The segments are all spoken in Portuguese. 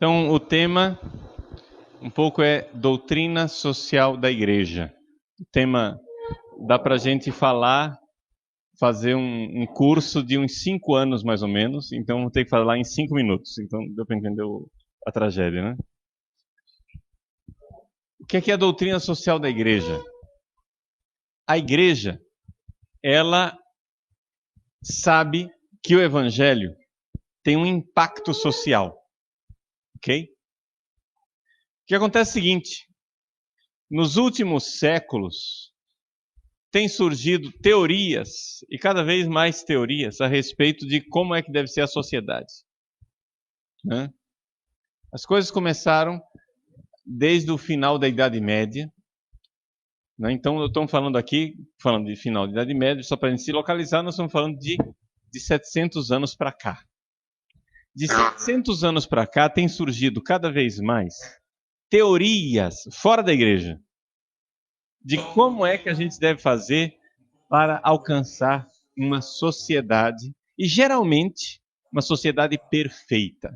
Então, o tema um pouco é doutrina social da igreja. O tema dá para a gente fazer um curso de uns 5 anos mais ou menos, então vou ter que falar em 5 minutos. Então, deu para entender a tragédia, né? O que é a doutrina social da igreja? A igreja, ela sabe que o evangelho tem um impacto social, ok? O que acontece é o seguinte: nos últimos séculos tem surgido teorias, e cada vez mais teorias, a respeito de como é que deve ser a sociedade, né? As coisas começaram desde o final da Idade Média, né? Então, eu estou falando de final da Idade Média, só para a gente se localizar, nós estamos falando de 700 anos para cá. De 700 anos para cá tem surgido cada vez mais teorias fora da igreja de como é que a gente deve fazer para alcançar uma sociedade, e geralmente uma sociedade perfeita.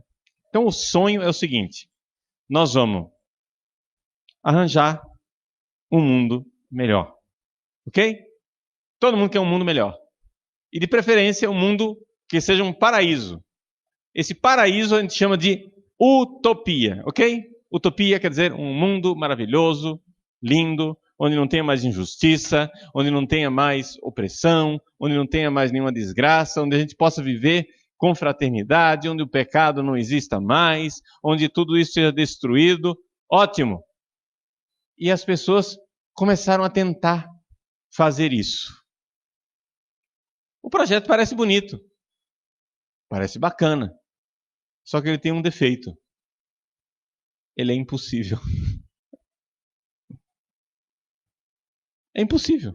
Então o sonho é o seguinte: nós vamos arranjar um mundo melhor, ok? Todo mundo quer um mundo melhor, e de preferência um mundo que seja um paraíso. Esse paraíso a gente chama de utopia, ok? Utopia quer dizer um mundo maravilhoso, lindo, onde não tenha mais injustiça, onde não tenha mais opressão, onde não tenha mais nenhuma desgraça, onde a gente possa viver com fraternidade, onde o pecado não exista mais, onde tudo isso seja destruído. Ótimo! E as pessoas começaram a tentar fazer isso. O projeto parece bonito, parece bacana, só que ele tem um defeito. Ele é impossível. É impossível.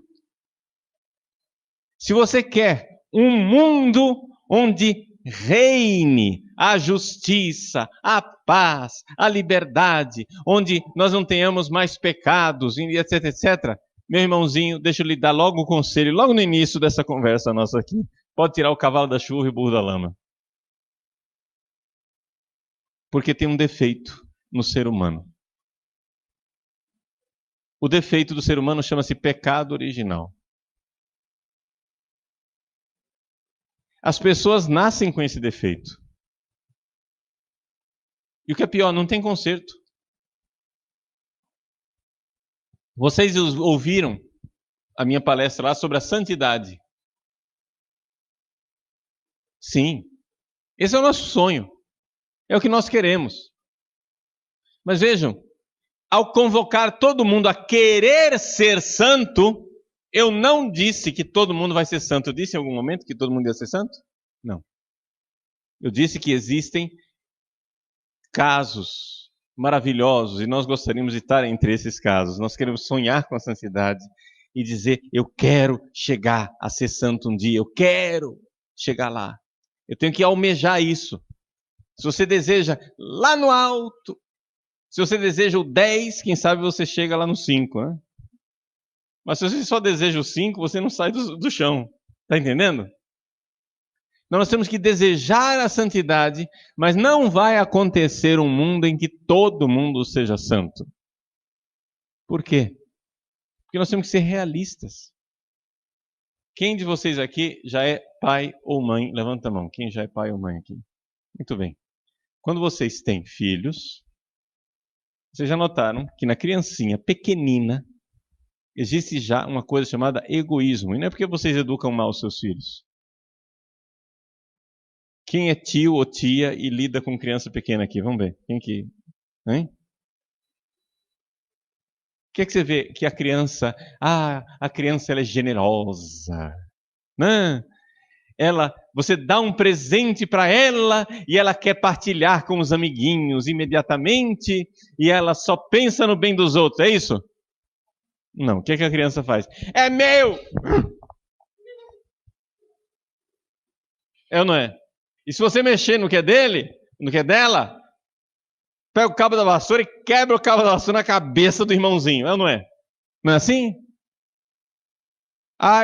Se você quer um mundo onde reine a justiça, a paz, a liberdade, onde nós não tenhamos mais pecados, etc, etc, meu irmãozinho, deixa eu lhe dar logo um conselho, logo no início dessa conversa nossa aqui. Pode tirar o cavalo da chuva e o burro da lama. Porque tem um defeito no ser humano. O defeito do ser humano chama-se pecado original. As pessoas nascem com esse defeito. E o que é pior, não tem conserto. Vocês ouviram a minha palestra lá sobre a santidade? Sim. Esse é o nosso sonho. É o que nós queremos. Mas vejam, ao convocar todo mundo a querer ser santo, eu não disse que todo mundo vai ser santo. Eu disse em algum momento que todo mundo ia ser santo? Não. Eu disse que existem casos maravilhosos e nós gostaríamos de estar entre esses casos. Nós queremos sonhar com a santidade e dizer: eu quero chegar a ser santo um dia, eu quero chegar lá. Eu tenho que almejar isso. Se você deseja lá no alto, se você deseja o 10, quem sabe você chega lá no 5, né? Mas se você só deseja o 5, você não sai do chão. Está entendendo? Nós temos que desejar a santidade, mas não vai acontecer um mundo em que todo mundo seja santo. Por quê? Porque nós temos que ser realistas. Quem de vocês aqui já é pai ou mãe? Levanta a mão. Quem já é pai ou mãe aqui? Muito bem. Quando vocês têm filhos, vocês já notaram que na criancinha pequenina existe já uma coisa chamada egoísmo. E não é porque vocês educam mal os seus filhos. Quem é tio ou tia e lida com criança pequena aqui? Vamos ver. Quem que... Hein? O que é que você vê? Que a criança... a criança ela é generosa. Né? Você dá um presente para ela e ela quer partilhar com os amiguinhos imediatamente e ela só pensa no bem dos outros. É isso? Não. O que é que a criança faz? É meu! É ou não é? E se você mexer no que é dele, no que é dela, pega o cabo da vassoura e quebra o cabo da vassoura na cabeça do irmãozinho. É ou não é? Não é assim?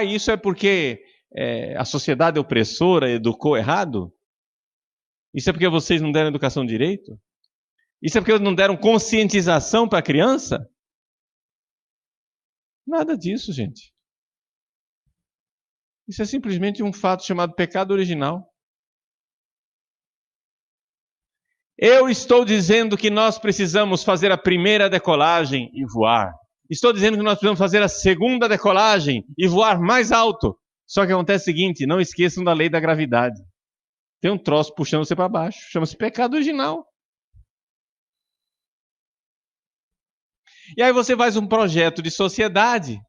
Isso é porque a sociedade opressora educou errado? Isso é porque vocês não deram educação direito? Isso é porque não deram conscientização para a criança? Nada disso, gente. Isso é simplesmente um fato chamado pecado original. Eu estou dizendo que nós precisamos fazer a primeira decolagem e voar. Estou dizendo que nós precisamos fazer a segunda decolagem e voar mais alto. Só que acontece o seguinte, não esqueçam da lei da gravidade. Tem um troço puxando você para baixo, chama-se pecado original. E aí você faz um projeto de sociedade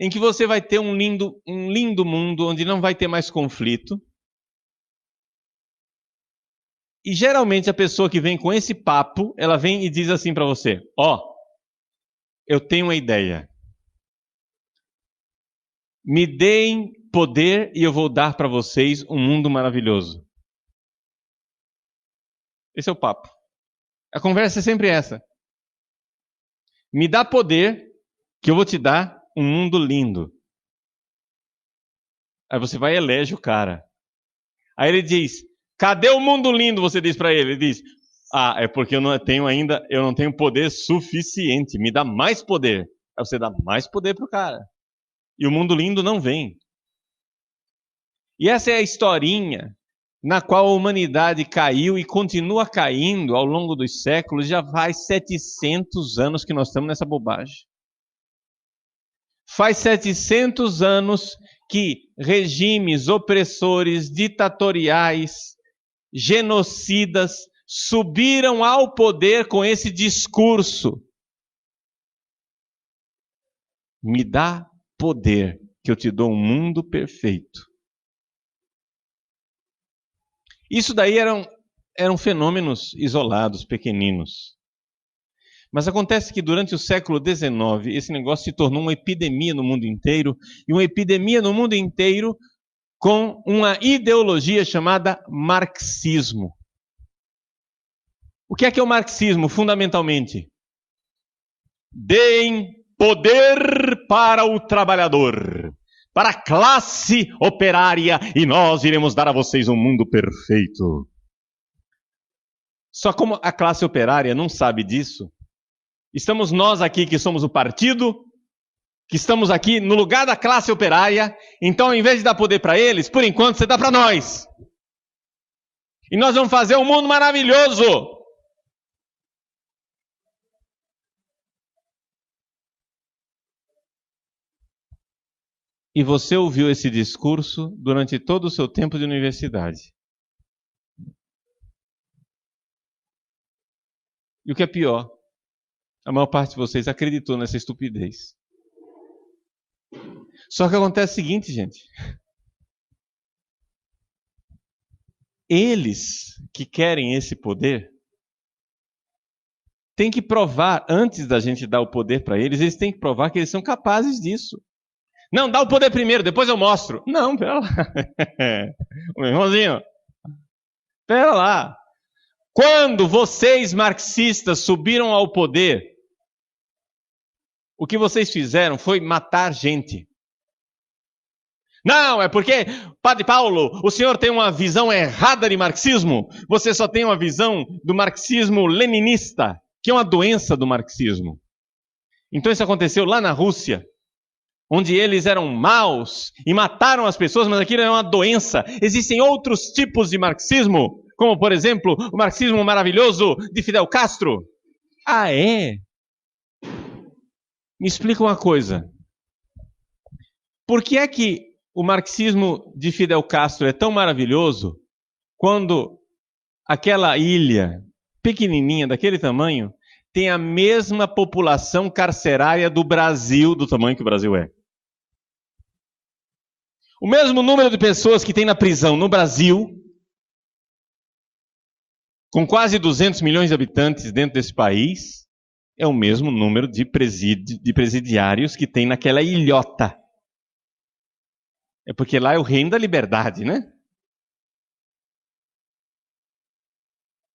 em que você vai ter um lindo mundo onde não vai ter mais conflito. E geralmente a pessoa que vem com esse papo, ela vem e diz assim para você, eu tenho uma ideia. Me deem poder e eu vou dar para vocês um mundo maravilhoso. Esse é o papo. A conversa é sempre essa. Me dá poder que eu vou te dar um mundo lindo. Aí você vai e elege o cara. Aí ele diz, cadê o mundo lindo? Você diz para ele. Ele diz, é porque eu não tenho poder suficiente. Me dá mais poder. Aí você dá mais poder pro cara. E o mundo lindo não vem. E essa é a historinha na qual a humanidade caiu e continua caindo ao longo dos séculos. Já faz 700 anos que nós estamos nessa bobagem. Faz 700 anos que regimes opressores, ditatoriais, genocidas, subiram ao poder com esse discurso. Me dá poder, que eu te dou um mundo perfeito. Isso daí eram fenômenos isolados, pequeninos. Mas acontece que durante o século XIX, esse negócio se tornou uma epidemia no mundo inteiro, e uma epidemia no mundo inteiro com uma ideologia chamada marxismo. O que é o marxismo, fundamentalmente? Deem poder para o trabalhador, para a classe operária, e nós iremos dar a vocês um mundo perfeito. Só como a classe operária não sabe disso, estamos nós aqui que somos o partido, que estamos aqui no lugar da classe operária, então ao invés de dar poder para eles, por enquanto você dá para nós. E nós vamos fazer um mundo maravilhoso. E você ouviu esse discurso durante todo o seu tempo de universidade. E o que é pior, a maior parte de vocês acreditou nessa estupidez. Só que acontece o seguinte, gente. Eles que querem esse poder, têm que provar, antes da gente dar o poder para eles têm que provar que eles são capazes disso. Não, dá o poder primeiro, depois eu mostro. Não, pera lá. Meu irmãozinho, pera lá. Quando vocês marxistas subiram ao poder, o que vocês fizeram foi matar gente. Não, é porque, Padre Paulo, o senhor tem uma visão errada de marxismo. Você só tem uma visão do marxismo leninista, que é uma doença do marxismo. Então isso aconteceu lá na Rússia, onde eles eram maus e mataram as pessoas, mas aquilo é uma doença. Existem outros tipos de marxismo, como, por exemplo, o marxismo maravilhoso de Fidel Castro. Ah, é? Me explica uma coisa. Por que é que o marxismo de Fidel Castro é tão maravilhoso quando aquela ilha pequenininha, daquele tamanho, tem a mesma população carcerária do Brasil, do tamanho que o Brasil é? O mesmo número de pessoas que tem na prisão no Brasil, com quase 200 milhões de habitantes dentro desse país, é o mesmo número de presidiários que tem naquela ilhota. É porque lá é o reino da liberdade, né?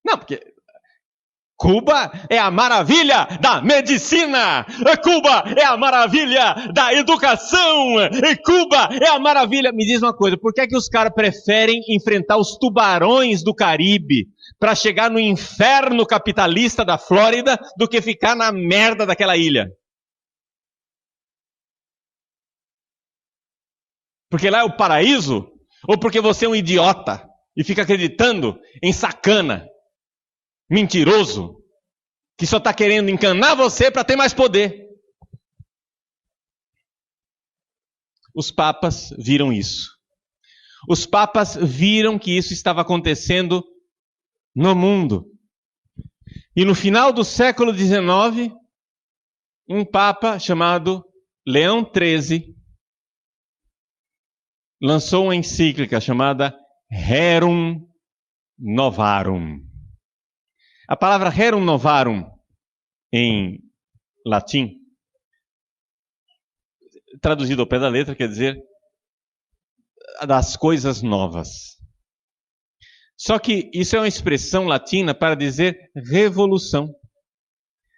Não, porque Cuba é a maravilha da medicina, Cuba é a maravilha da educação, Cuba é a maravilha... Me diz uma coisa, por que é que os caras preferem enfrentar os tubarões do Caribe para chegar no inferno capitalista da Flórida do que ficar na merda daquela ilha. Porque lá é o paraíso? Ou porque você é um idiota e fica acreditando em sacana, mentiroso, que só está querendo enganar você para ter mais poder? Os papas viram isso. Os papas viram que isso estava acontecendo no mundo. E no final do século XIX, um papa chamado Leão XIII lançou uma encíclica chamada Rerum Novarum. A palavra Rerum Novarum, em latim, traduzido ao pé da letra, quer dizer das coisas novas. Só que isso é uma expressão latina para dizer revolução.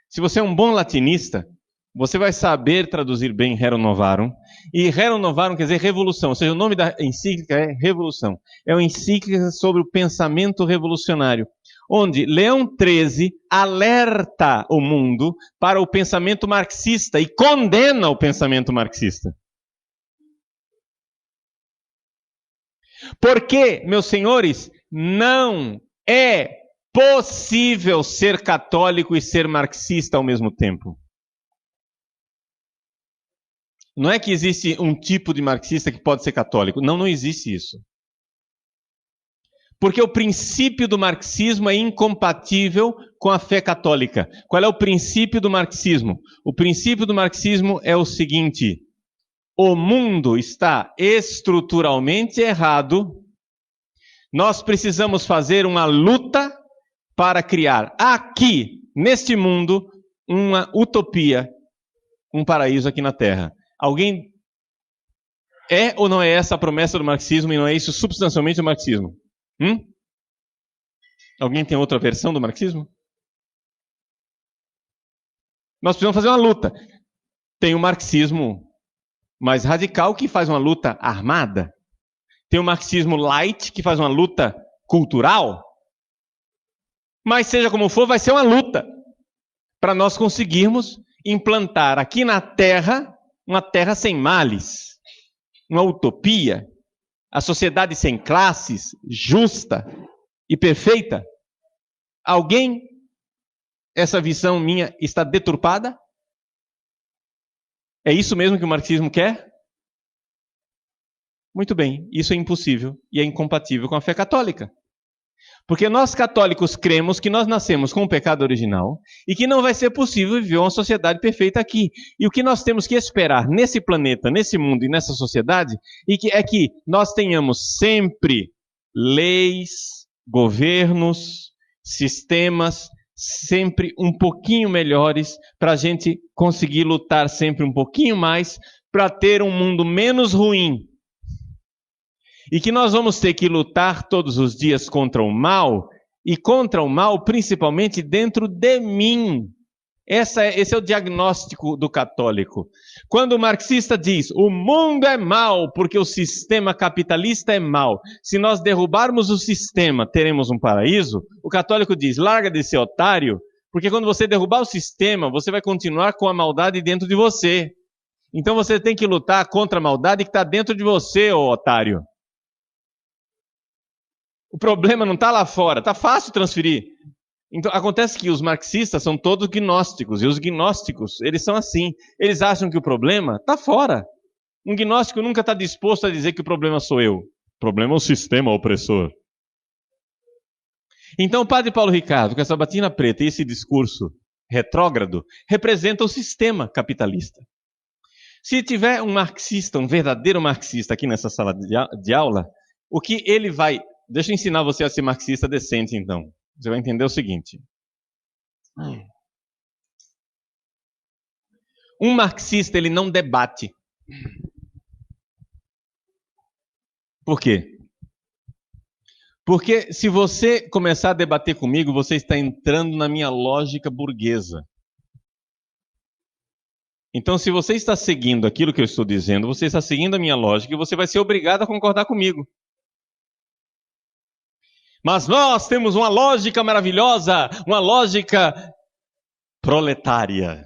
Se você é um bom latinista, você vai saber traduzir bem Rerum Novarum. E Rerum Novarum quer dizer revolução. Ou seja, o nome da encíclica é Revolução. É uma encíclica sobre o pensamento revolucionário, onde Leão XIII alerta o mundo para o pensamento marxista e condena o pensamento marxista. Porque, meus senhores, não é possível ser católico e ser marxista ao mesmo tempo. Não é que existe um tipo de marxista que pode ser católico. Não, não existe isso. Porque o princípio do marxismo é incompatível com a fé católica. Qual é o princípio do marxismo? O princípio do marxismo é o seguinte: o mundo está estruturalmente errado. Nós precisamos fazer uma luta para criar aqui, neste mundo, uma utopia, um paraíso aqui na Terra. Alguém é ou não é essa a promessa do marxismo e não é isso substancialmente o marxismo? Alguém tem outra versão do marxismo? Nós precisamos fazer uma luta. Tem o marxismo mais radical que faz uma luta armada. Tem o marxismo light que faz uma luta cultural. Mas seja como for, vai ser uma luta para nós conseguirmos implantar aqui na Terra uma terra sem males, uma utopia, a sociedade sem classes, justa e perfeita. Alguém, essa visão minha está deturpada? É isso mesmo que o marxismo quer? Muito bem, isso é impossível e é incompatível com a fé católica. Porque nós católicos cremos que nós nascemos com o pecado original e que não vai ser possível viver uma sociedade perfeita aqui. E o que nós temos que esperar nesse planeta, nesse mundo e nessa sociedade é que nós tenhamos sempre leis, governos, sistemas sempre um pouquinho melhores para a gente conseguir lutar sempre um pouquinho mais para ter um mundo menos ruim. E que nós vamos ter que lutar todos os dias contra o mal, e contra o mal principalmente dentro de mim. Esse é o diagnóstico do católico. Quando o marxista diz, o mundo é mau porque o sistema capitalista é mau, se nós derrubarmos o sistema, teremos um paraíso, o católico diz, larga de ser otário, porque quando você derrubar o sistema, você vai continuar com a maldade dentro de você. Então você tem que lutar contra a maldade que está dentro de você, ô otário. O problema não está lá fora, está fácil transferir. Então, acontece que os marxistas são todos gnósticos, e os gnósticos, eles são assim. Eles acham que o problema está fora. Um gnóstico nunca está disposto a dizer que o problema sou eu. O problema é o sistema opressor. Então, o padre Paulo Ricardo, com essa batina preta e esse discurso retrógrado, representa o sistema capitalista. Se tiver um marxista, um verdadeiro marxista aqui nessa sala de aula, o que ele vai... Deixa eu ensinar você a ser marxista decente, então. Você vai entender o seguinte. Um marxista, ele não debate. Por quê? Porque se você começar a debater comigo, você está entrando na minha lógica burguesa. Então, se você está seguindo aquilo que eu estou dizendo, você está seguindo a minha lógica e você vai ser obrigado a concordar comigo. Mas nós temos uma lógica maravilhosa, uma lógica proletária.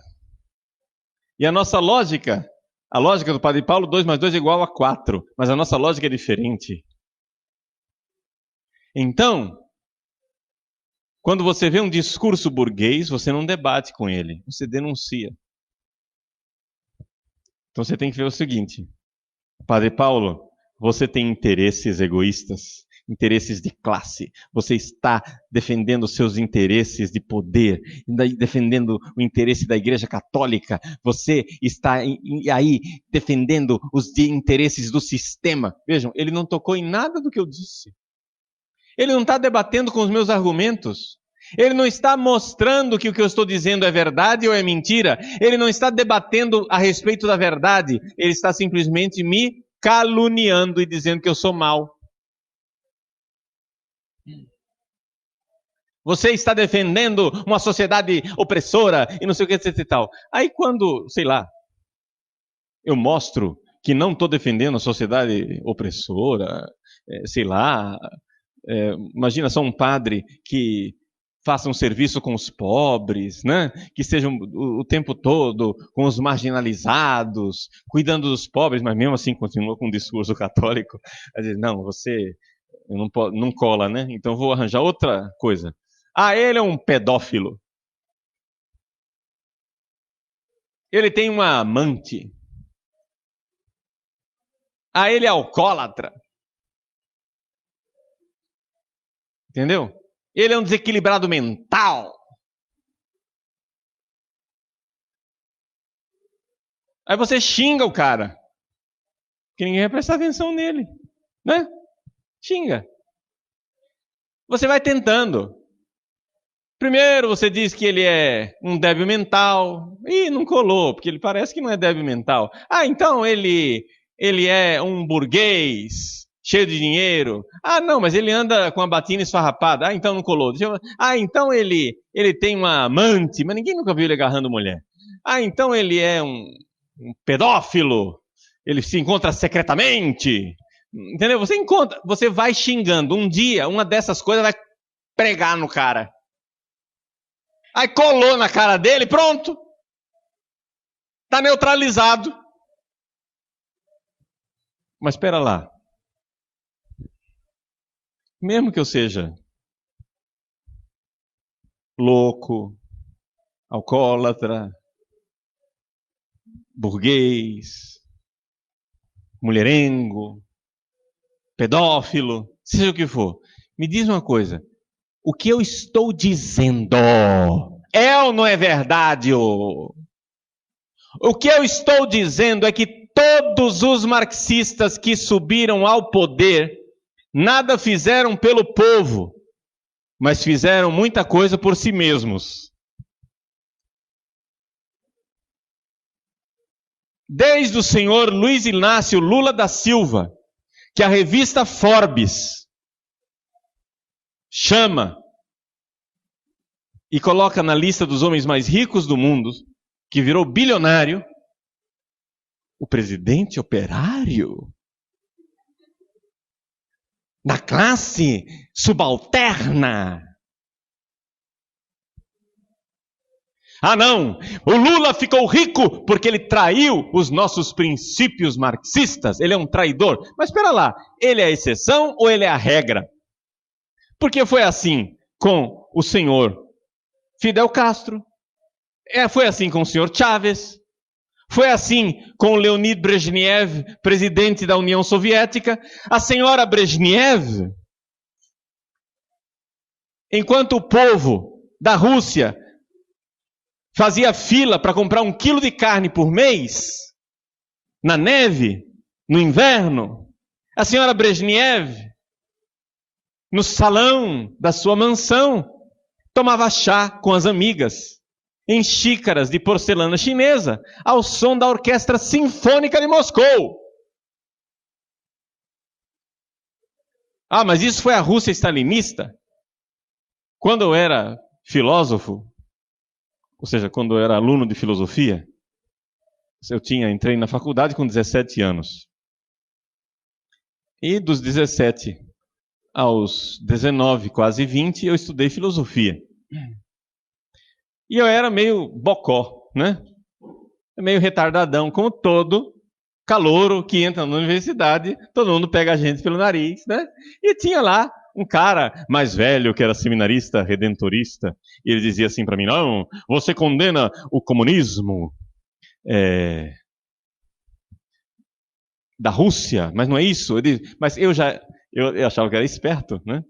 E a nossa lógica, a lógica do Padre Paulo, 2 mais 2 é igual a 4, mas a nossa lógica é diferente. Então, quando você vê um discurso burguês, você não debate com ele, você denuncia. Então você tem que ver o seguinte, Padre Paulo, você tem interesses egoístas, interesses de classe. Você está defendendo os seus interesses de poder, defendendo o interesse da Igreja Católica. Você está aí defendendo os interesses do sistema. Vejam, ele não tocou em nada do que eu disse. Ele não está debatendo com os meus argumentos. Ele não está mostrando que o que eu estou dizendo é verdade ou é mentira. Ele não está debatendo a respeito da verdade. Ele está simplesmente me caluniando e dizendo que eu sou mau. Você está defendendo uma sociedade opressora e não sei o que, etc e tal. Aí quando, sei lá, eu mostro que não estou defendendo a sociedade opressora, sei lá, imagina só um padre que faça um serviço com os pobres, né? Que esteja o tempo todo com os marginalizados, cuidando dos pobres, mas mesmo assim continua com um discurso católico. Não, você não cola, né? Então vou arranjar outra coisa. Ah, ele é um pedófilo. Ele tem uma amante. Ah, ele é alcoólatra. Entendeu? Ele é um desequilibrado mental. Aí você xinga o cara. Que ninguém vai prestar atenção nele. Né? Xinga. Você vai tentando. Primeiro você diz que ele é um débil mental. Ih, não colou, porque ele parece que não é débil mental. Ah, então ele é um burguês, cheio de dinheiro. Ah, não, mas ele anda com a batina esfarrapada. Ah, então não colou. Ah, então ele tem uma amante, mas ninguém nunca viu ele agarrando mulher. Ah, então ele é um pedófilo. Ele se encontra secretamente. Entendeu? Você vai xingando. Um dia, uma dessas coisas vai pregar no cara. Aí colou na cara dele, pronto. Está neutralizado. Mas espera lá. Mesmo que eu seja louco, alcoólatra, burguês, mulherengo, pedófilo, seja o que for, me diz uma coisa. O que eu estou dizendo é ou não é verdade? O que eu estou dizendo é que todos os marxistas que subiram ao poder nada fizeram pelo povo, mas fizeram muita coisa por si mesmos. Desde o senhor Luiz Inácio Lula da Silva, que a revista Forbes chama e coloca na lista dos homens mais ricos do mundo, que virou bilionário, o presidente operário, da classe subalterna. Ah, não, o Lula ficou rico porque ele traiu os nossos princípios marxistas, ele é um traidor. Mas espera lá, ele é a exceção ou ele é a regra? Porque foi assim com o senhor Fidel Castro, foi assim com o senhor Chávez, foi assim com o Leonid Brezhnev, presidente da União Soviética. A senhora Brezhnev, enquanto o povo da Rússia fazia fila para comprar 1 quilo de carne por mês, na neve, no inverno, a senhora Brezhnev, no salão da sua mansão, tomava chá com as amigas, em xícaras de porcelana chinesa, ao som da Orquestra Sinfônica de Moscou. Ah, mas isso foi a Rússia stalinista? Quando eu era filósofo, ou seja, quando eu era aluno de filosofia, entrei na faculdade com 17 anos. E dos 17 aos 19, quase 20, eu estudei filosofia. E eu era meio bocó, né? Meio retardadão, como todo calouro que entra na universidade, todo mundo pega a gente pelo nariz, né? E tinha lá um cara mais velho que era seminarista, redentorista, e ele dizia assim para mim: não, você condena o comunismo da Rússia, mas não é isso. Mas eu achava que era esperto, né?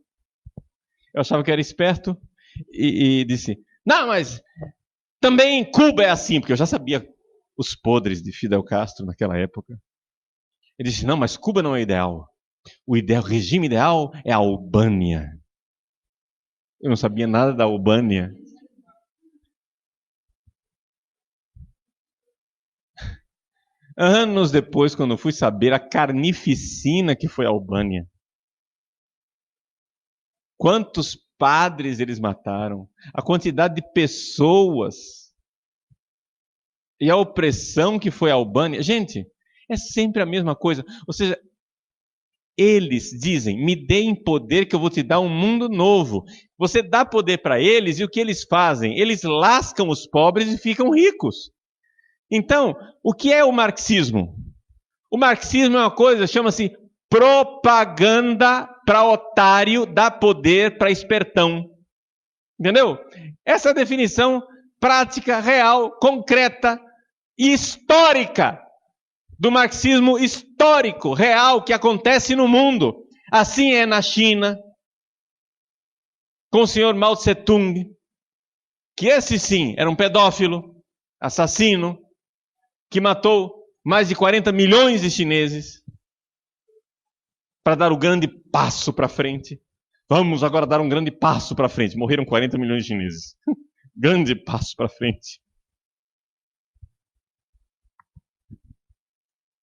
Eu achava que era esperto e disse: não, mas também Cuba é assim, porque eu já sabia os podres de Fidel Castro naquela época. Ele disse: não, mas Cuba não é ideal. O regime ideal é a Albânia. Eu não sabia nada da Albânia. Anos depois, quando fui saber a carnificina que foi a Albânia. Quantos padres eles mataram. A quantidade de pessoas. E a opressão que foi a Albânia. Gente, é sempre a mesma coisa. Ou seja, eles dizem: me deem poder que eu vou te dar um mundo novo. Você dá poder para eles e o que eles fazem? Eles lascam os pobres e ficam ricos. Então, o que é o marxismo? O marxismo é uma coisa, chama-se propaganda para otário, dá poder para espertão. Entendeu? Essa é a definição prática, real, concreta e histórica do marxismo histórico, real, que acontece no mundo. Assim é na China, com o senhor Mao Tse-tung, que esse sim era um pedófilo, assassino, que matou mais de 40 milhões de chineses para dar o grande passo para frente. Vamos agora dar um grande passo para frente. Morreram 40 milhões de chineses. Grande passo para frente.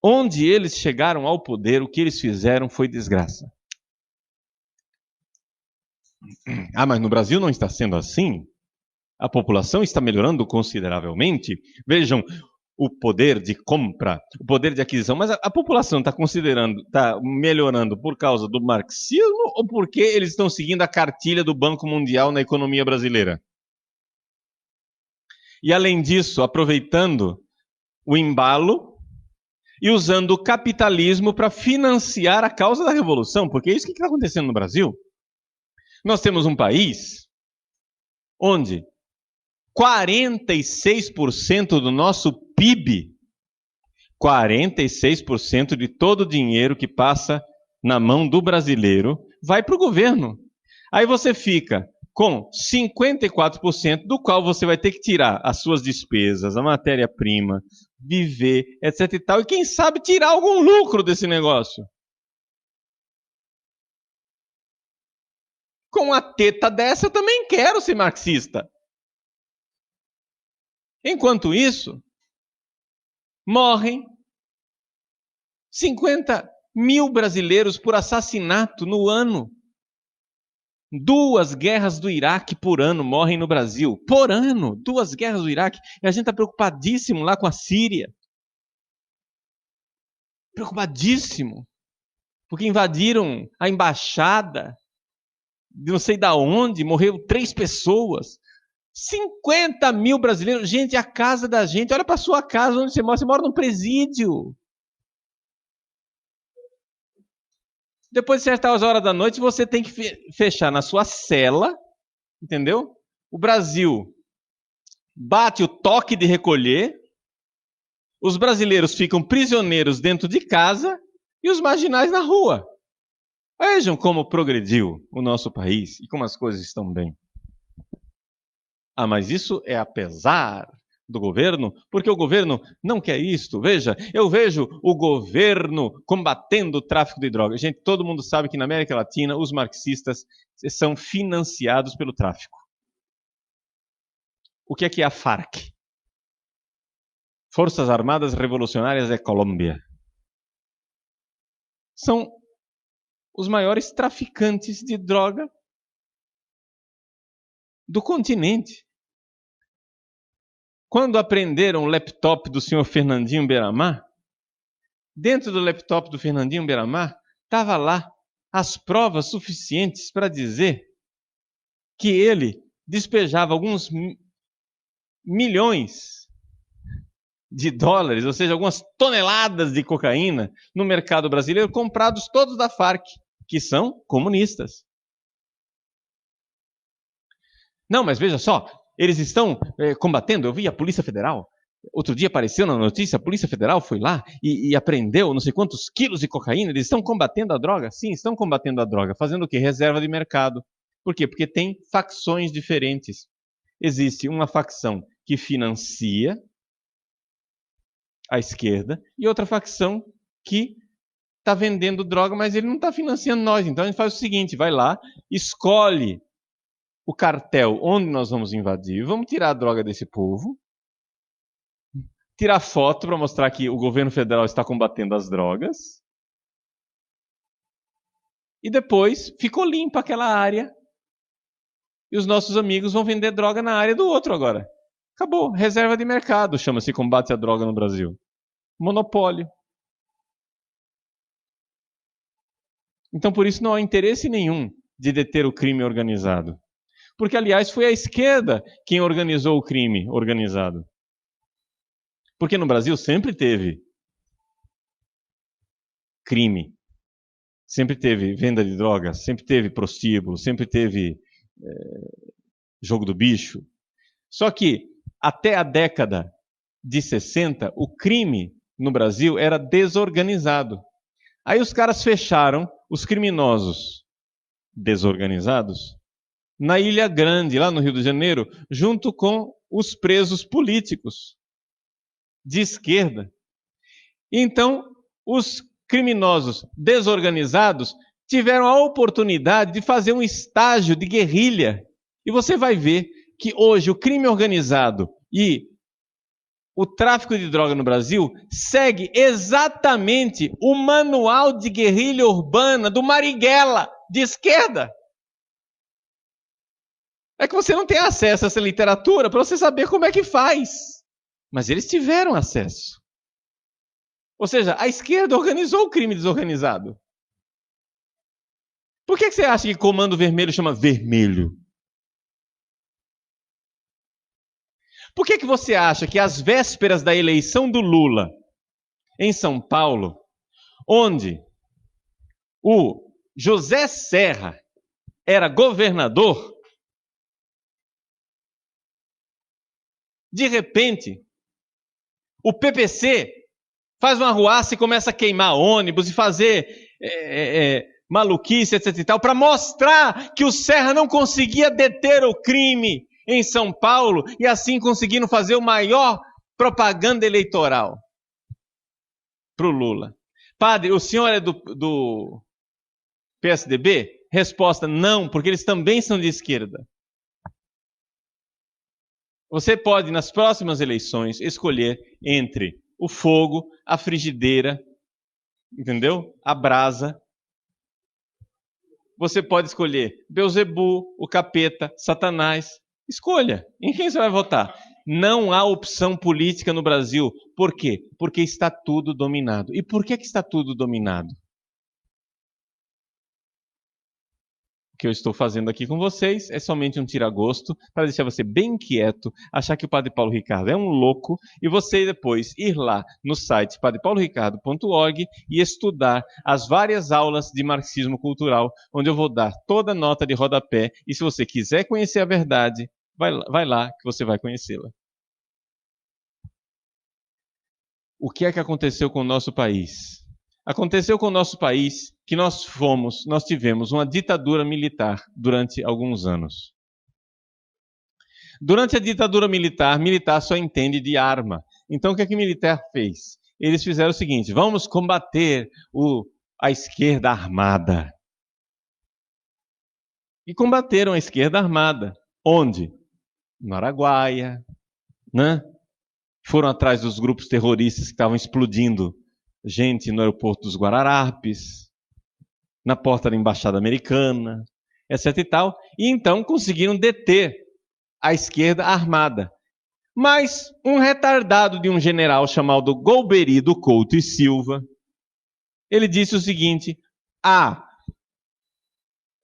Onde eles chegaram ao poder, o que eles fizeram foi desgraça. Ah, mas no Brasil não está sendo assim? A população está melhorando consideravelmente? Vejam, o poder de compra, o poder de aquisição, mas a população está melhorando por causa do marxismo ou porque eles estão seguindo a cartilha do Banco Mundial na economia brasileira? E além disso, aproveitando o embalo e usando o capitalismo para financiar a causa da revolução, porque é isso que está acontecendo no Brasil. Nós temos um país onde 46% do nosso PIB, 46% de todo o dinheiro que passa na mão do brasileiro vai para o governo. Aí você fica com 54%, do qual você vai ter que tirar as suas despesas, a matéria-prima, viver, etc e tal, e quem sabe tirar algum lucro desse negócio. Com a teta dessa eu também quero ser marxista. Enquanto isso, morrem 50 mil brasileiros por assassinato no ano. 2 guerras do Iraque por ano morrem no Brasil. Por ano, 2 guerras do Iraque. E a gente está preocupadíssimo lá com a Síria. Preocupadíssimo. Porque invadiram a embaixada de não sei da onde, morreu 3 pessoas. 50 mil brasileiros. Gente, a casa da gente. Olha para sua casa onde você mora. Você mora num presídio. Depois de certas horas da noite, você tem que fechar na sua cela. Entendeu? O Brasil bate o toque de recolher. Os brasileiros ficam prisioneiros dentro de casa e os marginais na rua. Vejam como progrediu o nosso país e como as coisas estão bem. Ah, mas isso é apesar do governo, porque o governo não quer isto. Veja, eu vejo o governo combatendo o tráfico de drogas. Gente, todo mundo sabe que na América Latina os marxistas são financiados pelo tráfico. O que é a FARC? Forças Armadas Revolucionárias da Colômbia. São os maiores traficantes de droga do continente. Quando aprenderam o laptop do senhor Fernandinho Beiramar, dentro do laptop do Fernandinho Beiramar, estava lá as provas suficientes para dizer que ele despejava alguns milhões de dólares, ou seja, algumas toneladas de cocaína no mercado brasileiro, comprados todos da Farc, que são comunistas. Não, mas veja só, eles estão combatendo. Eu vi a Polícia Federal. Outro dia apareceu na notícia, a Polícia Federal foi lá e apreendeu não sei quantos quilos de cocaína. Eles estão combatendo a droga? Sim, estão combatendo a droga. Fazendo o quê? Reserva de mercado. Por quê? Porque tem facções diferentes. Existe uma facção que financia a esquerda e outra facção que está vendendo droga, mas ele não está financiando nós. Então a gente faz o seguinte, vai lá, escolhe o cartel onde nós vamos invadir, vamos tirar a droga desse povo, tirar foto para mostrar que o governo federal está combatendo as drogas, e depois ficou limpa aquela área, e os nossos amigos vão vender droga na área do outro agora. Acabou, reserva de mercado, chama-se combate à droga no Brasil. Monopólio. Então por isso não há interesse nenhum de deter o crime organizado. Porque, aliás, foi a esquerda quem organizou o crime organizado. Porque no Brasil sempre teve crime, sempre teve venda de drogas, sempre teve prostíbulo, sempre teve jogo do bicho. Só que até a década de 60, o crime no Brasil era desorganizado. Aí os caras fecharam os criminosos desorganizados na Ilha Grande, lá no Rio de Janeiro, junto com os presos políticos de esquerda. Então, os criminosos desorganizados tiveram a oportunidade de fazer um estágio de guerrilha. E você vai ver que hoje o crime organizado e o tráfico de droga no Brasil segue exatamente o manual de guerrilha urbana do Marighella, de esquerda. É que você não tem acesso a essa literatura para você saber como é que faz. Mas eles tiveram acesso. Ou seja, a esquerda organizou o crime desorganizado. Por que você acha que Comando Vermelho chama vermelho? Por que você acha que às vésperas da eleição do Lula, em São Paulo, onde o José Serra era governador, de repente, o PPC faz uma arruaça e começa a queimar ônibus e fazer maluquice, etc e tal, para mostrar que o Serra não conseguia deter o crime em São Paulo e assim conseguindo fazer o maior propaganda eleitoral para o Lula. Padre, o senhor é do PSDB? Resposta, não, porque eles também são de esquerda. Você pode, nas próximas eleições, escolher entre o fogo, a frigideira, entendeu? A brasa. Você pode escolher Beelzebu, o capeta, Satanás. Escolha. Em quem você vai votar? Não há opção política no Brasil. Por quê? Porque está tudo dominado. E por que está tudo dominado? O que eu estou fazendo aqui com vocês é somente um tira-gosto para deixar você bem quieto, achar que o Padre Paulo Ricardo é um louco e você depois ir lá no site padrepauloricardo.org e estudar as várias aulas de marxismo cultural, onde eu vou dar toda a nota de rodapé e se você quiser conhecer a verdade, vai lá que você vai conhecê-la. O que é que aconteceu com o nosso país? Aconteceu com o nosso país que nós tivemos uma ditadura militar durante alguns anos. Durante a ditadura militar só entende de arma. Então o que é que o militar fez? Eles fizeram o seguinte, vamos combater a esquerda armada. E combateram a esquerda armada. Onde? No Araguaia, né? Foram atrás dos grupos terroristas que estavam explodindo gente no aeroporto dos Guararapes, na porta da Embaixada Americana, etc e tal, e então conseguiram deter a esquerda armada. Mas um retardado de um general chamado Golbery do Couto e Silva, ele disse o seguinte,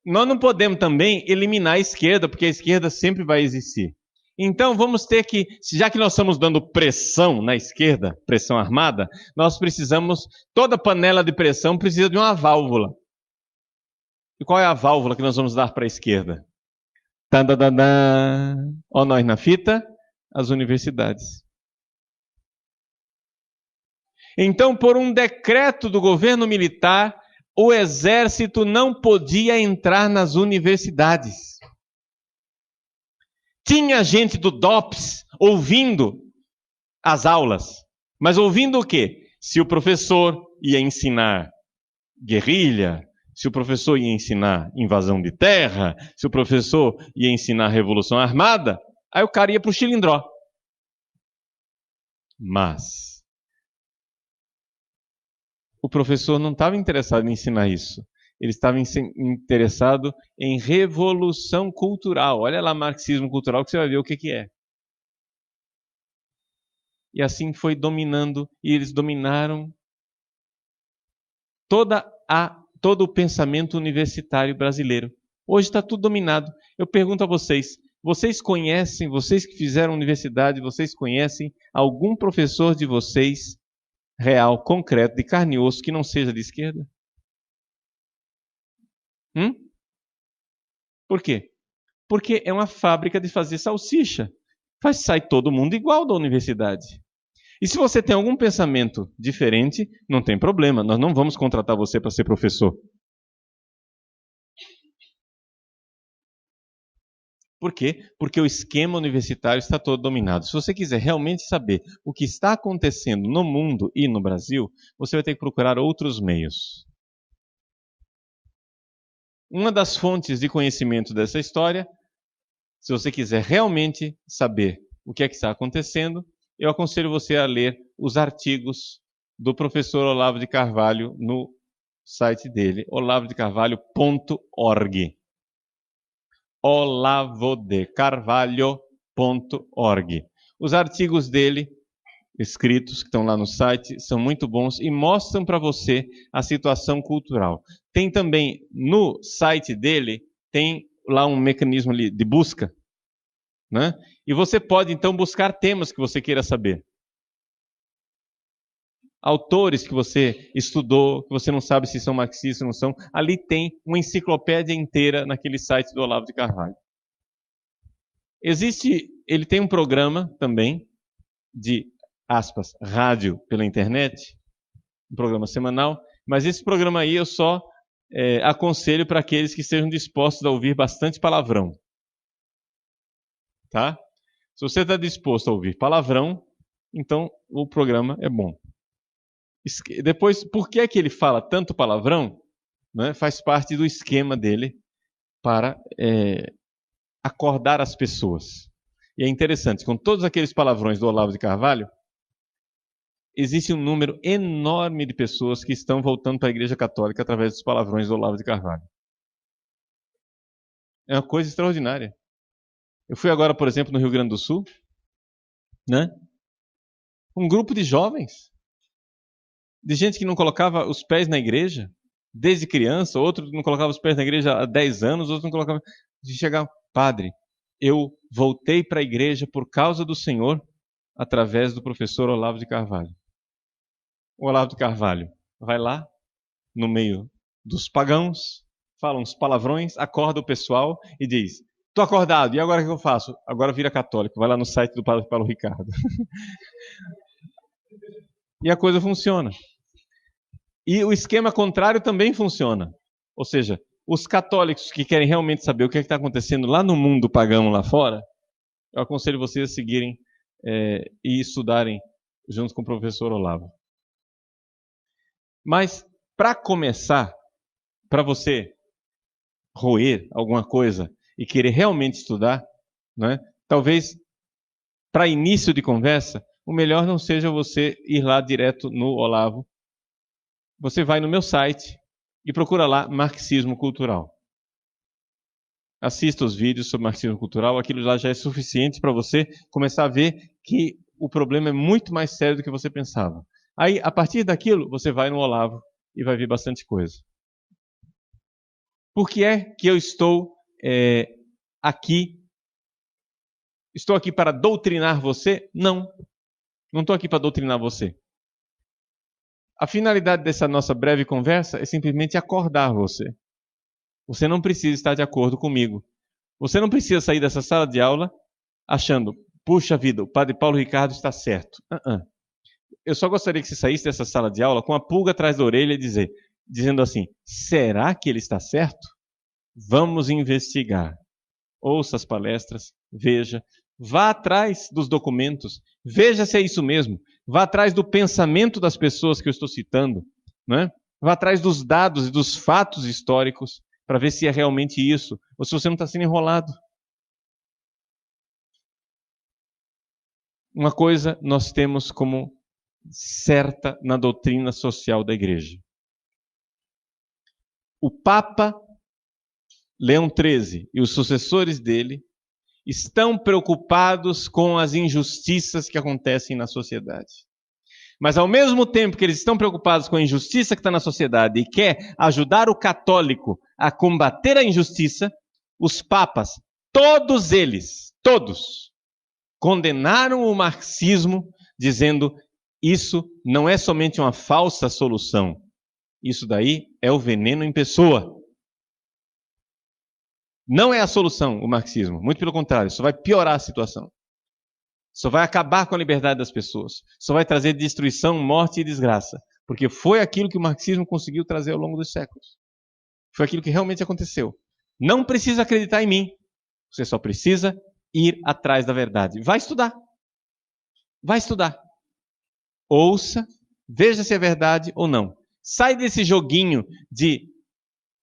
nós não podemos também eliminar a esquerda, porque a esquerda sempre vai existir. Então vamos ter que, já que nós estamos dando pressão na esquerda, pressão armada, nós precisamos, toda panela de pressão precisa de uma válvula. E qual é a válvula que nós vamos dar para a esquerda? Tadadadá. Ó, nós na fita, as universidades. Então, por um decreto do governo militar, o exército não podia entrar nas universidades. Tinha gente do DOPS ouvindo as aulas, mas ouvindo o quê? Se o professor ia ensinar guerrilha, se o professor ia ensinar invasão de terra, se o professor ia ensinar revolução armada, aí o cara ia para o Chilindró. Mas o professor não estava interessado em ensinar isso. Ele estava interessado em revolução cultural. Olha lá, marxismo cultural, que você vai ver o que é. E assim foi dominando, e eles dominaram todo o pensamento universitário brasileiro. Hoje está tudo dominado. Eu pergunto a vocês, vocês conhecem, vocês que fizeram universidade, vocês conhecem algum professor de vocês real, concreto, de carne e osso, que não seja de esquerda? Por quê? Porque é uma fábrica de fazer salsicha. Sai todo mundo igual da universidade. E se você tem algum pensamento diferente, não tem problema, nós não vamos contratar você para ser professor. Por quê? Porque o esquema universitário está todo dominado. Se você quiser realmente saber o que está acontecendo no mundo e no Brasil, você vai ter que procurar outros meios. Uma das fontes de conhecimento dessa história, se você quiser realmente saber o que é que está acontecendo, eu aconselho você a ler os artigos do professor Olavo de Carvalho no site dele, olavodecarvalho.org. olavodecarvalho.org. Os artigos dele, escritos, que estão lá no site, são muito bons e mostram para você a situação cultural. Tem também, no site dele, tem lá um mecanismo de busca, né? E você pode, então, buscar temas que você queira saber. Autores que você estudou, que você não sabe se são marxistas ou não são, ali tem uma enciclopédia inteira naquele site do Olavo de Carvalho. Ele tem um programa também de, aspas, rádio pela internet, um programa semanal, mas esse programa aí eu só aconselho para aqueles que estejam dispostos a ouvir bastante palavrão. Tá? Se você está disposto a ouvir palavrão, então o programa é bom. Depois, por que é que ele fala tanto palavrão? Né? Faz parte do esquema dele para acordar as pessoas. E é interessante, com todos aqueles palavrões do Olavo de Carvalho, existe um número enorme de pessoas que estão voltando para a Igreja Católica através dos palavrões do Olavo de Carvalho. É uma coisa extraordinária. Eu fui agora, por exemplo, no Rio Grande do Sul, né? Um grupo de jovens, de gente que não colocava os pés na igreja desde criança, outro não colocava os pés na igreja há 10 anos, outro não colocava. De chegar, padre, eu voltei para a igreja por causa do Senhor através do professor Olavo de Carvalho. O Olavo de Carvalho vai lá, no meio dos pagãos, fala uns palavrões, acorda o pessoal e diz: estou acordado, e agora o que eu faço? Agora vira católico, vai lá no site do Padre Paulo Ricardo. E a coisa funciona. E o esquema contrário também funciona. Ou seja, os católicos que querem realmente saber o que está acontecendo lá no mundo pagão lá fora, eu aconselho vocês a seguirem e estudarem junto com o professor Olavo. Mas, para começar, para você roer alguma coisa e querer realmente estudar, né, talvez, para início de conversa, o melhor não seja você ir lá direto no Olavo. Você vai no meu site e procura lá Marxismo Cultural. Assista os vídeos sobre marxismo cultural, aquilo lá já é suficiente para você começar a ver que o problema é muito mais sério do que você pensava. Aí, a partir daquilo, você vai no Olavo e vai ver bastante coisa. Por que é que eu estou aqui? Estou aqui para doutrinar você? Não. Não estou aqui para doutrinar você. A finalidade dessa nossa breve conversa é simplesmente acordar você. Você não precisa estar de acordo comigo. Você não precisa sair dessa sala de aula achando, puxa vida, o Padre Paulo Ricardo está certo. Eu só gostaria que você saísse dessa sala de aula com a pulga atrás da orelha e dizendo assim, será que ele está certo? Vamos investigar. Ouça as palestras, veja, vá atrás dos documentos, veja se é isso mesmo, vá atrás do pensamento das pessoas que eu estou citando, né? Vá atrás dos dados e dos fatos históricos para ver se é realmente isso, ou se você não está sendo enrolado. Uma coisa nós temos como certa na doutrina social da Igreja. O Papa Leão XIII e os sucessores dele estão preocupados com as injustiças que acontecem na sociedade. Mas ao mesmo tempo que eles estão preocupados com a injustiça que está na sociedade e quer ajudar o católico a combater a injustiça, os papas, todos eles, todos, condenaram o marxismo, dizendo isso não é somente uma falsa solução, isso daí é o veneno em pessoa. Não é a solução o marxismo, muito pelo contrário, só vai piorar a situação. Só vai acabar com a liberdade das pessoas. Só vai trazer destruição, morte e desgraça. Porque foi aquilo que o marxismo conseguiu trazer ao longo dos séculos. Foi aquilo que realmente aconteceu. Não precisa acreditar em mim. Você só precisa ir atrás da verdade. Vai estudar. Vai estudar. Ouça, veja se é verdade ou não. Sai desse joguinho de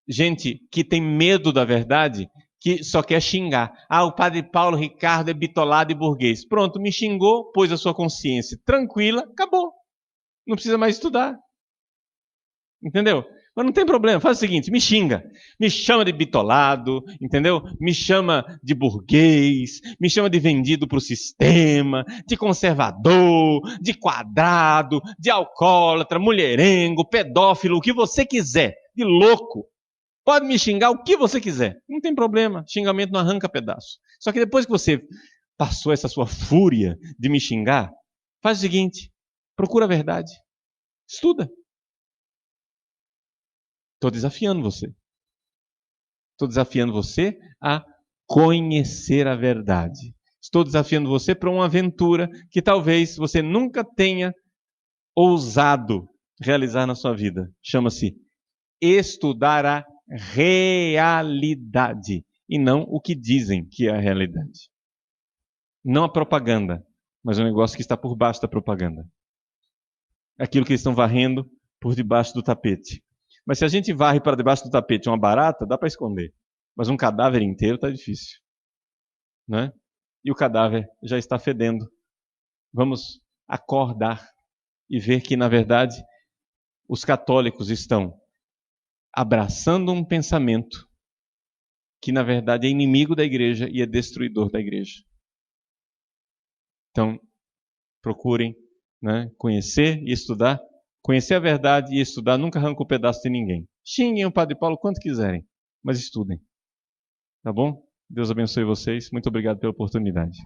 gente que tem medo da verdade, que só quer xingar. Ah, o Padre Paulo Ricardo é bitolado e burguês. Pronto, me xingou, pôs a sua consciência tranquila, acabou. Não precisa mais estudar. Entendeu? Mas não tem problema, faz o seguinte, me xinga. Me chama de bitolado, entendeu? Me chama de burguês, me chama de vendido para o sistema, de conservador, de quadrado, de alcoólatra, mulherengo, pedófilo, o que você quiser, de louco. Pode me xingar o que você quiser, não tem problema, xingamento não arranca pedaço. Só que depois que você passou essa sua fúria de me xingar, faz o seguinte, procura a verdade, estuda. Estou desafiando você. Estou desafiando você a conhecer a verdade. Estou desafiando você para uma aventura que talvez você nunca tenha ousado realizar na sua vida. Chama-se estudar a realidade e não o que dizem que é a realidade. Não a propaganda, mas o negócio que está por baixo da propaganda. Aquilo que eles estão varrendo por debaixo do tapete. Mas se a gente varre para debaixo do tapete uma barata, dá para esconder. Mas um cadáver inteiro está difícil. Né? E o cadáver já está fedendo. Vamos acordar e ver que, na verdade, os católicos estão abraçando um pensamento que, na verdade, é inimigo da igreja e é destruidor da igreja. Então, procurem, né, conhecer e estudar. Conhecer a verdade e estudar nunca arranca o pedaço de ninguém. Xinguem o Padre Paulo quanto quiserem, mas estudem. Tá bom? Deus abençoe vocês. Muito obrigado pela oportunidade.